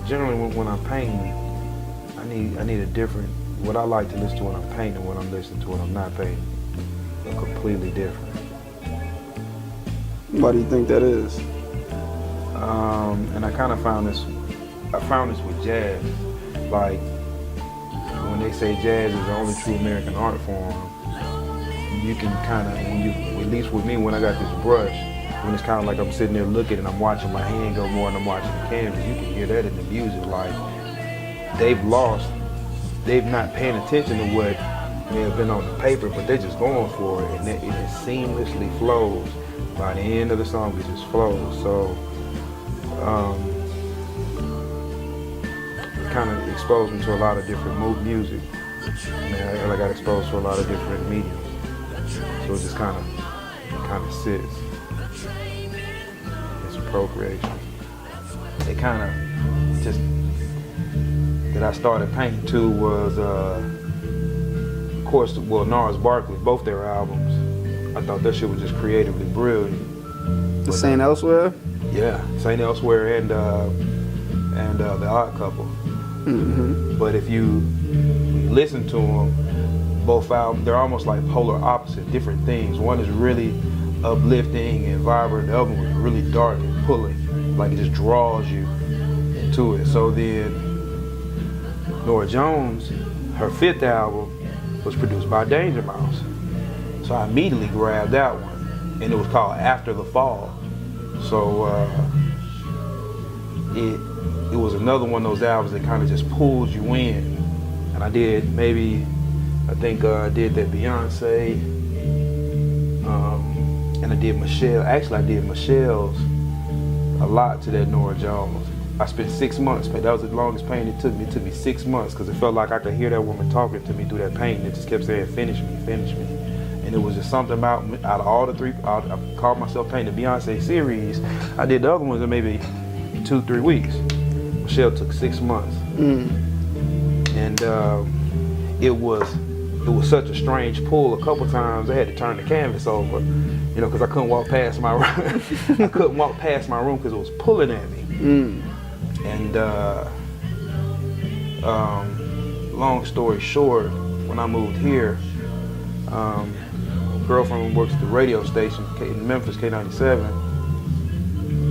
generally when I'm painting, I need a different, what I like to listen to when I'm painting, what I'm listening to when I'm not painting. They're completely different. Why do you think that is? And I kind of found this with jazz. Like, when they say jazz is the only true American art form, you can kind of, at least with me, when I got this brush, when it's kind of like I'm sitting there looking and I'm watching my hand go more and I'm watching the canvas, you can hear that in the music. Like, they've not paying attention to what may have been on the paper, but they're just going for it, and it seamlessly flows. By the end of the song, it just flows. So, it kind of exposed me to a lot of different music. I got exposed to a lot of different mediums. So it just kind of sits. It's appropriation. It kind of just, that I started painting to was, of course, Gnarls Barkley, both their albums. I thought that shit was just creatively brilliant. The Saint Elsewhere? Yeah, Saint Elsewhere and The Odd Couple. Mm-hmm. But if you listen to them, both albums, they're almost like polar opposite, different things. One is really uplifting and vibrant, the other one is really dark and pulling, like it just draws you into it. So then Norah Jones, her 5th album was produced by Danger Mouse. So I immediately grabbed that one, and it was called After the Fall. So it was another one of those albums that kind of just pulls you in. And I did I think I did that Beyonce, and I did Michelle. Actually, I did Michelle's a lot to that Norah Jones. I spent 6 months, that was the longest painting it took me. It took me 6 months because it felt like I could hear that woman talking to me through that painting. It just kept saying, finish me, finish me. And it was just something about, out of all the 3, I called myself painting the Beyonce series. I did the other ones in maybe 2-3 weeks. Michelle took 6 months. And it was such a strange pull. A couple times I had to turn the canvas over, because I couldn't walk past my room. I couldn't walk past my room because it was pulling at me. And long story short, when I moved here, girlfriend works at the radio station in Memphis, K97.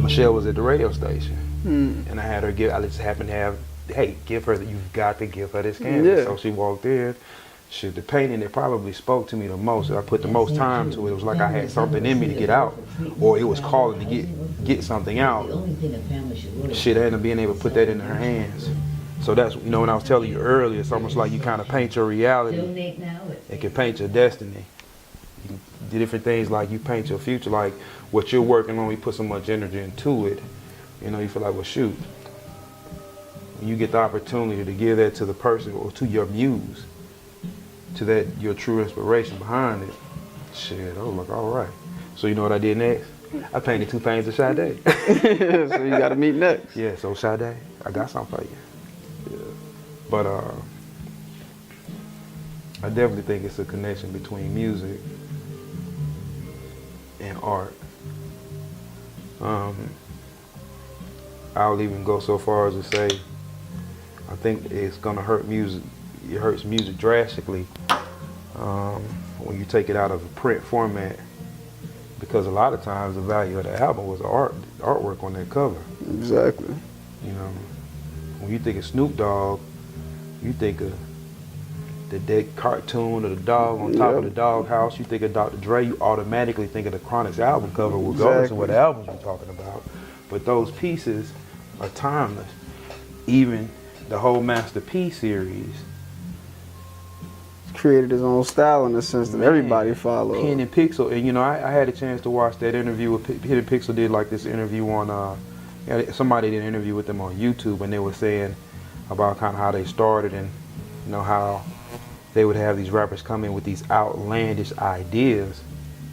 Michelle was at the radio station, and I had her I just happened to have, hey, you've got to give her this canvas. Yeah. So she walked in. The painting that probably spoke to me the most, I put the most time to it. It was like I had something in me to get out, or it was calling to get something out. Shit, I ended up being able to put that in her hands. So that's, when I was telling you earlier, it's almost like you kind of paint your reality. It can paint your destiny. You can do different things, like you paint your future, like what you're working on, you put so much energy into it. You feel like, well, shoot. When you get the opportunity to give that to the person or to your muse, to that, your true inspiration behind it, shit, I was like, all right. So you know what I did next? I painted 2 paintings of Sade. So you got to meet next. Yeah, so Sade, I got something for you. Yeah. But I definitely think it's a connection between music and art. I'll even go so far as to say, I think it's gonna hurt music. It hurts music drastically when you take it out of a print format, because a lot of times the value of the album was the artwork on that cover. Exactly. When you think of Snoop Dogg, you think of that cartoon of the dog on top of the doghouse. You think of Dr. Dre, you automatically think of the Chronic's album cover, regardless of what albums we're talking about. But those pieces are timeless. Even the whole Master P series. Created his own style in the sense that everybody followed. Pen and Pixel, and I had a chance to watch that interview with Pen and Pixel. Did like this interview on, somebody did an interview with them on YouTube, and they were saying about kind of how they started and how they would have these rappers come in with these outlandish ideas,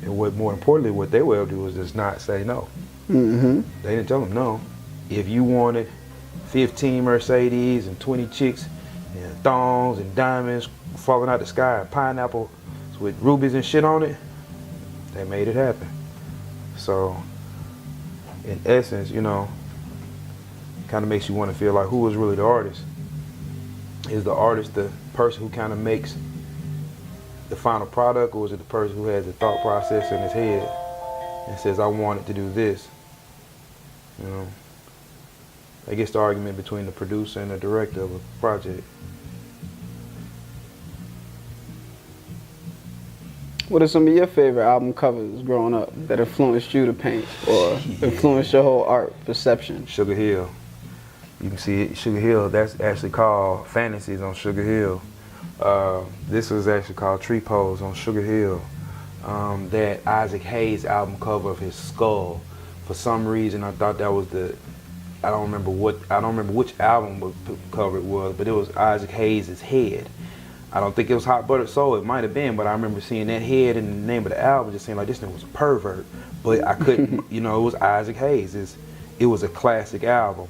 and more importantly, what they would do was just not say no. They didn't tell them no. If you wanted 15 Mercedes and 20 chicks and thongs and diamonds falling out the sky and pineapples with rubies and shit on it, they made it happen. So in essence, kind of makes you want to feel like who is really the artist? Is the artist the person who kind of makes the final product, or is it the person who has the thought process in his head and says, I want it to do this? You know, I guess the argument between the producer and the director of a project. What are some of your favorite album covers growing up that influenced you to paint or influenced your whole art perception? Sugar Hill. You can see it, Sugar Hill. That's actually called Fantasies on Sugar Hill. This was actually called Tree Pose on Sugar Hill. That Isaac Hayes album cover of his skull. For some reason, I thought that was I don't remember which album cover it was, but it was Isaac Hayes' head. I don't think it was Hot Buttered Soul. It might have been, but I remember seeing that head in the name of the album, just saying like, this thing was a pervert. But I couldn't, you know, it was Isaac Hayes. It was a classic album.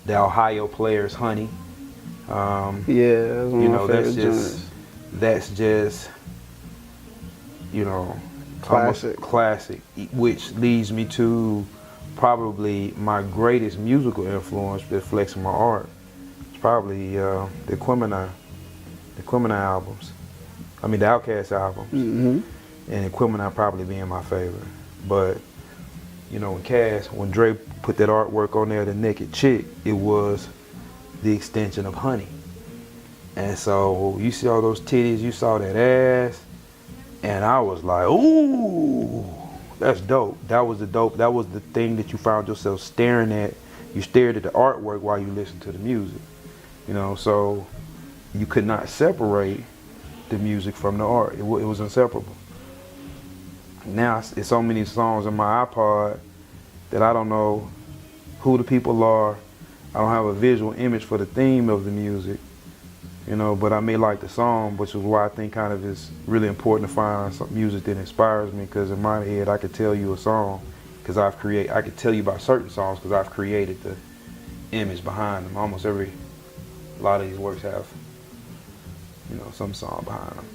The Ohio Players, Honey. Yeah, that's one you of know, my favorite joints. that's just, you know, Classic. Classic, which leads me to probably my greatest musical influence that reflects in my art. It's probably the Aquemini albums. I mean the Outkast albums. Mm-hmm. And Aquemini probably being my favorite. But, you know, when Dre put that artwork on there, the naked chick, it was the extension of Honey. And so you see all those titties, you saw that ass, and I was like, ooh, that's dope. That was the thing that you found yourself staring at. You stared at the artwork while you listened to the music. You know, so you could not separate the music from the art. It was inseparable. Now it's so many songs in my iPod that I don't know who the people are. I don't have a visual image for the theme of the music, you know, but I may like the song, which is why I think kind of it's really important to find some music that inspires me, because in my head I could tell you a song because I could tell you about certain songs because I've created the image behind them. A lot of these works have, you know, some song behind them.